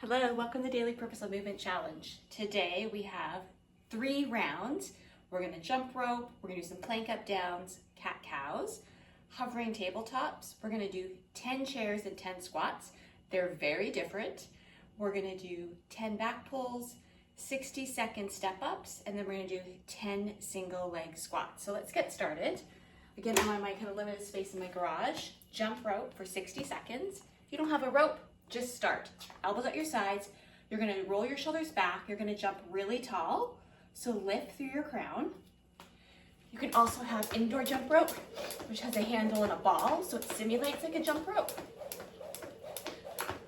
Hello, welcome to the Daily Purposeful Movement Challenge. Today we have 3 rounds. We're going to jump rope, we're going to do some plank up downs, cat cows, hovering tabletops. We're going to do 10 chairs and 10 squats. They're very different. We're going to do 10 back pulls, 60-second step ups, and then we're going to do 10 single leg squats. So let's get started. Again, I'm on my kind of limited space in my garage. Jump rope for 60 seconds. If you don't have a rope, just start. Elbows at your sides. You're going to roll your shoulders back. You're going to jump really tall. So lift through your crown. You can also have indoor jump rope, which has a handle and a ball, so it simulates like a jump rope.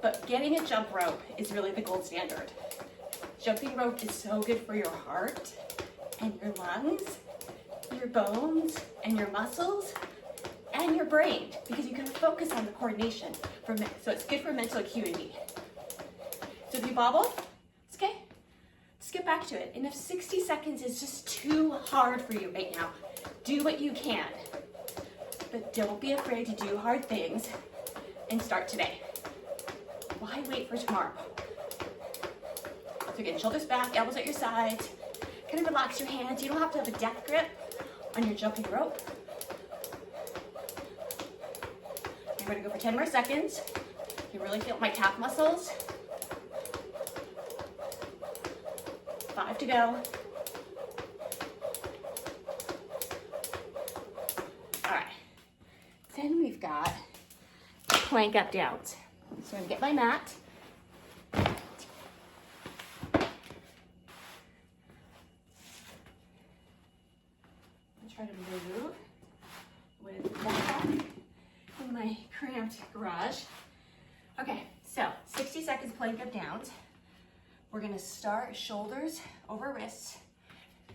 But getting a jump rope is really the gold standard. Jumping rope is so good for your heart and your lungs, your bones and your muscles, and your brain, because you can focus on the coordination. So it's good for mental acuity. So if you bobble, it's okay. Just get back to it. And if 60 seconds is just too hard for you right now, do what you can. But don't be afraid to do hard things and start today. Why wait for tomorrow? So again, shoulders back, elbows at your sides. Kind of relax your hands. You don't have to have a death grip on your jumping rope. We're gonna go for 10 more seconds. You really feel my calf muscles. 5 to go. All right. Then we've got plank up downs. So I'm gonna get my mat. I'm try to move with that in my cramped garage. Okay, so 60 seconds plank up downs. We're gonna start shoulders over wrists,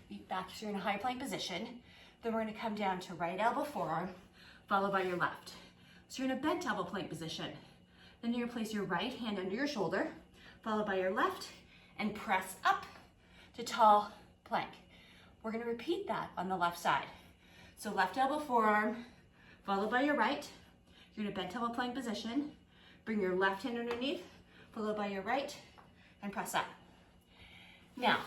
feet back so you're in a high plank position. Then we're gonna come down to right elbow forearm, followed by your left. So you're in a bent elbow plank position. Then you're gonna place your right hand under your shoulder, followed by your left, and press up to tall plank. We're gonna repeat that on the left side. So left elbow forearm, followed by your right. You're in a bent elbow plank position. Bring your left hand underneath, followed by your right, and press up. Now,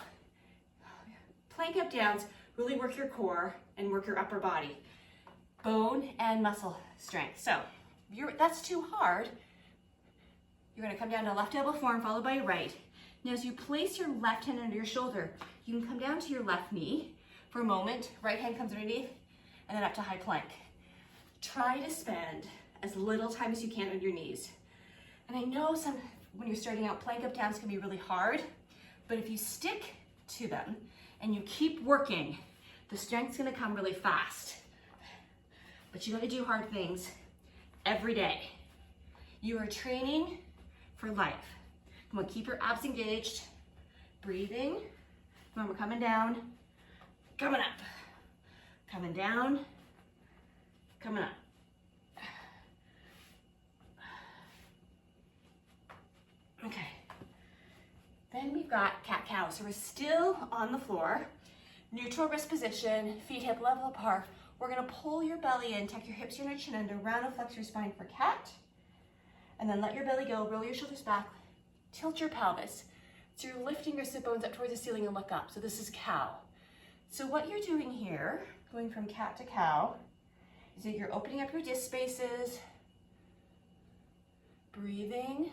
plank up downs really work your core and work your upper body, bone and muscle strength. So if that's too hard, you're gonna come down to left elbow forearm, followed by your right. Now as you place your left hand under your shoulder, you can come down to your left knee for a moment. Right hand comes underneath, and then up to high plank. Try to spend as little time as you can on your knees. And I know when you're starting out, plank up downs can be really hard, but if you stick to them and you keep working, the strength's gonna come really fast. But you gotta do hard things every day. You are training for life. Come on, keep your abs engaged, breathing. Come on, we're coming down, coming up, coming down, coming up. Okay, then we've got cat-cow. So we're still on the floor, neutral wrist position, feet hip level apart. We're gonna pull your belly in, tuck your hips, your chin under, round and flex your spine for cat, and then let your belly go, roll your shoulders back, tilt your pelvis. So you're lifting your sit bones up towards the ceiling and look up. So this is cow. So what you're doing here, going from cat to cow, is that you're opening up your disc spaces, breathing,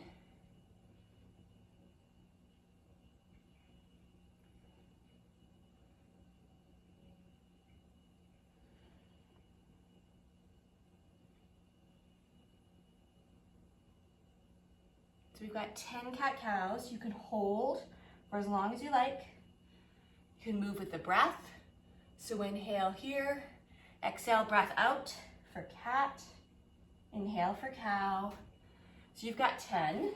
so we've got 10 cat-cows. You can hold for as long as you like. You can move with the breath. So inhale here, exhale, breath out for cat, inhale for cow. So you've got 10.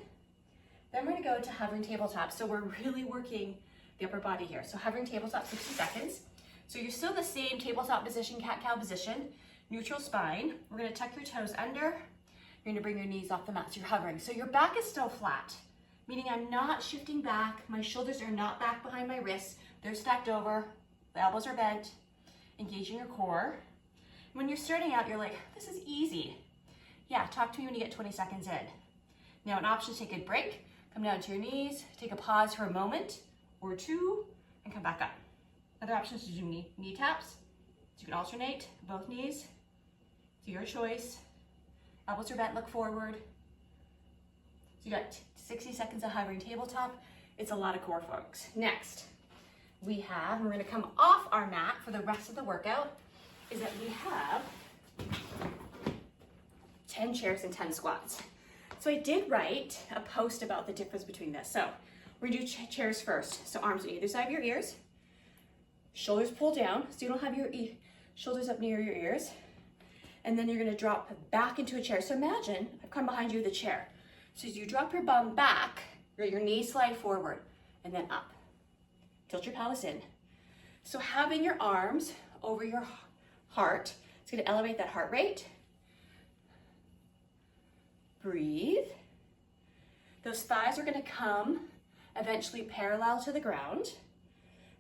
Then we're gonna go to hovering tabletop. So we're really working the upper body here. So hovering tabletop, 60 seconds. So you're still the same tabletop position, cat-cow position, neutral spine. We're gonna tuck your toes under. You're gonna bring your knees off the mat, so you're hovering. So your back is still flat, meaning I'm not shifting back. My shoulders are not back behind my wrists. They're stacked over, the elbows are bent, engaging your core. When you're starting out, you're like, this is easy. Yeah, talk to me when you get 20 seconds in. Now an option to take a break, Come down to your knees, take a pause for a moment or two, and come back up. Other options to do knee taps. So you can alternate both knees. It's your choice. Elbows are bent, look forward. So you got 60 seconds of hovering tabletop. It's a lot of core, folks. Next, we're gonna come off our mat for the rest of the workout, is that we have 10 chairs and 10 squats. So I did write a post about the difference between this. So we're gonna do chairs first. So arms on either side of your ears, shoulders pull down, so you don't have your shoulders up near your ears. And then you're gonna drop back into a chair. So imagine I've come behind you with a chair. So as you drop your bum back, your knees slide forward and then up. Tilt your pelvis in. So having your arms over your heart, it's gonna elevate that heart rate. Breathe. Those thighs are gonna come eventually parallel to the ground.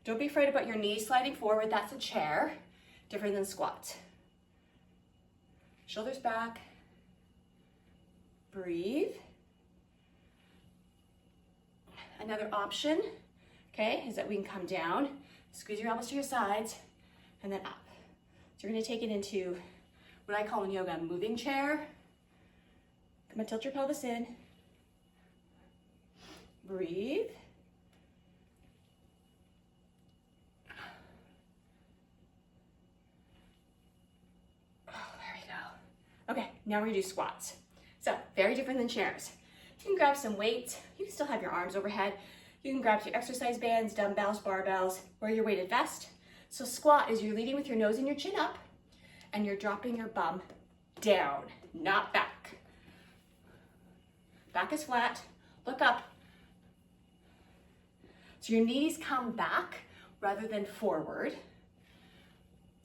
Don't be afraid about your knees sliding forward. That's a chair, different than squats. Shoulders back. Breathe. Another option, okay, is that we can come down, squeeze your elbows to your sides, and then up. So you're gonna take it into what I call in yoga a moving chair. Come and tilt your pelvis in. Breathe. Oh, there we go. Okay, now we're gonna do squats. So, very different than chairs. You can grab some weights. You can still have your arms overhead. You can grab your exercise bands, dumbbells, barbells, or your weighted vest. So squat is you're leading with your nose and your chin up, and you're dropping your bum down, not back. Back is flat, look up. So your knees come back rather than forward.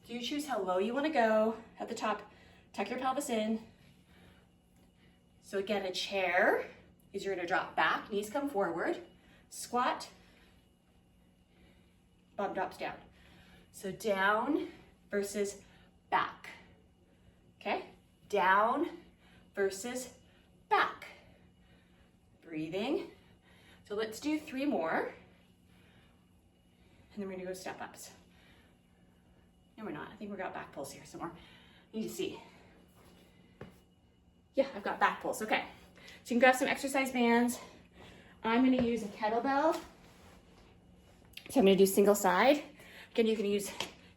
So you choose how low you want to go. At the top, tuck your pelvis in. So again, a chair is you're gonna drop back, knees come forward. Squat, bum drops down. So down versus back, okay? Down versus back. Breathing. So let's do 3 more. And then we're gonna go step ups. No, we're not. I think we've got back pulls here somewhere. Need to see. Yeah, I've got back pulls, okay. So you can grab some exercise bands. I'm gonna use a kettlebell. So I'm gonna do single side. Again, you can use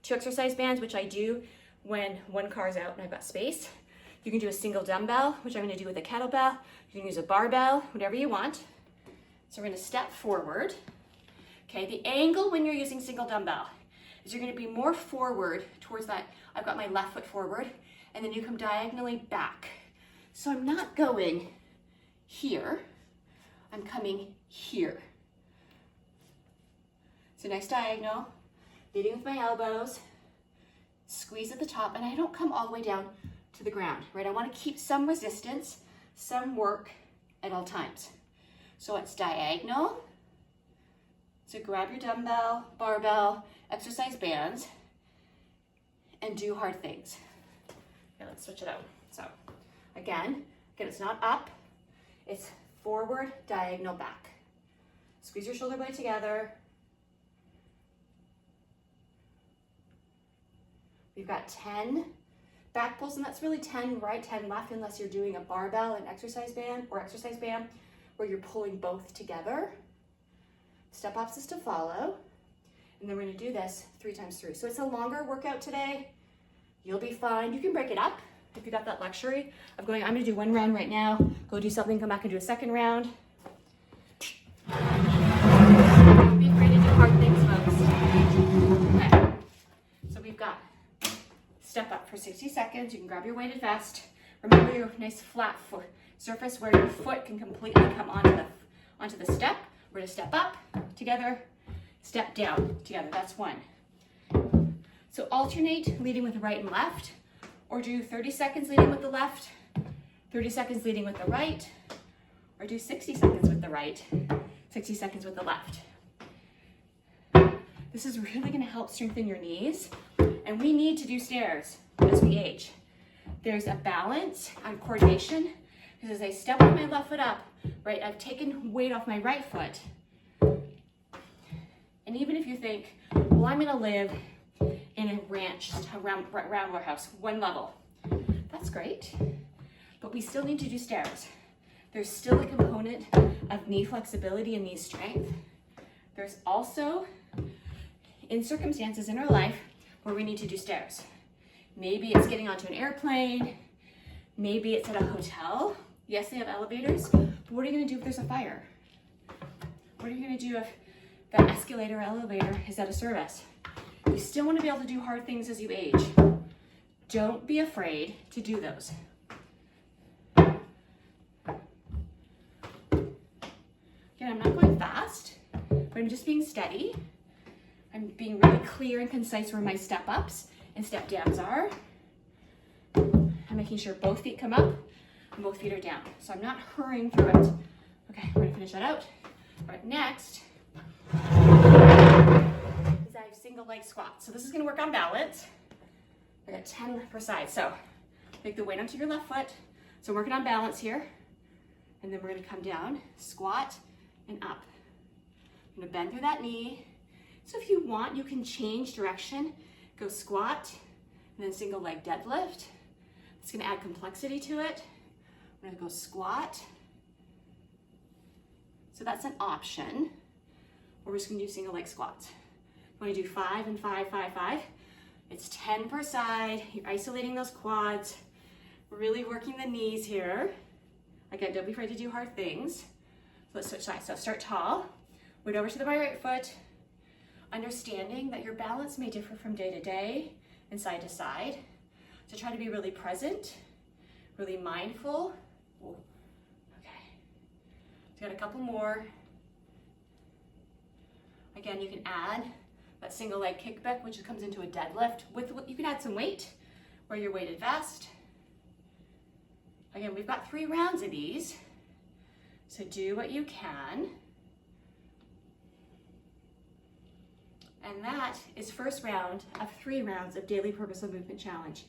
2 exercise bands, which I do when one car's out and I've got space. You can do a single dumbbell, which I'm gonna do with a kettlebell. You can use a barbell, whatever you want. So we're gonna step forward. Okay, the angle when you're using single dumbbell is you're gonna be more forward towards that. I've got my left foot forward, and then you come diagonally back. So I'm not going here, I'm coming here. So nice diagonal, leading with my elbows, squeeze at the top, and I don't come all the way down to the ground, right? I wanna keep some resistance, some work at all times. So it's diagonal. So grab your dumbbell, barbell, exercise bands, and do hard things. Okay, let's switch it out. So again, it's not up, it's forward, diagonal, back. Squeeze your shoulder blade together. We've got 10 back pulls, and that's really 10 right, 10 left, unless you're doing a barbell and exercise band where you're pulling both together. Step ups is to follow. And then we're gonna do this 3 times through. So it's a longer workout today. You'll be fine. You can break it up if you got that luxury of going, I'm gonna do 1 round right now, go do something, come back and do a 2nd round. Don't be afraid to do hard things, folks. Okay, so we've got step up for 60 seconds. You can grab your weighted vest. Remember your nice flat foot surface where your foot can completely come onto the step. We're gonna step up together, step down together. That's 1. So alternate leading with right and left, or do 30 seconds leading with the left, 30 seconds leading with the right, or do 60 seconds with the right, 60 seconds with the left. This is really gonna help strengthen your knees, and we need to do stairs as we age. There's a balance and coordination, Because as I step with my left foot up, right, I've taken weight off my right foot. And even if you think, well, I'm gonna live in a ranch, a round warehouse, one level, that's great. But we still need to do stairs. There's still a component of knee flexibility and knee strength. There's also, in circumstances in our life, where we need to do stairs. Maybe it's getting onto an airplane, maybe it's at a hotel. Yes, they have elevators, but what are you gonna do if there's a fire? What are you gonna do if the escalator or elevator is out of service? You still wanna be able to do hard things as you age. Don't be afraid to do those. Again, I'm not going fast, but I'm just being steady. I'm being really clear and concise where my step ups and step downs are. I'm making sure both feet come up and both feet are down. So I'm not hurrying through it. Okay, we're gonna finish that out. All right, next is I have single leg squats. So this is gonna work on balance. I got 10 per side. So take the weight onto your left foot. So I'm working on balance here. And then we're gonna come down, squat, and up. I'm gonna bend through that knee. So if you want, you can change direction. Go squat, and then single leg deadlift. It's gonna add complexity to it. We're gonna go squat. So that's an option. Or we're just gonna do single leg squats. You wanna do 5 and 5, 5, 5. It's 10 per side. You're isolating those quads. Really working the knees here. Again, don't be afraid to do hard things. So let's switch sides. So start tall. Weight over to the right foot. Understanding that your balance may differ from day to day and side to side. So try to be really present, really mindful. Ooh. Okay. So got a couple more. Again, you can add that single leg kickback, which comes into a deadlift. You can add some weight where you're weighted vest. Again, we've got 3 rounds of these. So do what you can. And that is first round of 3 rounds of Daily Purposeful Movement Challenge.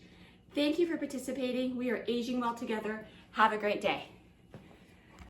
Thank you for participating. We are aging well together. Have a great day.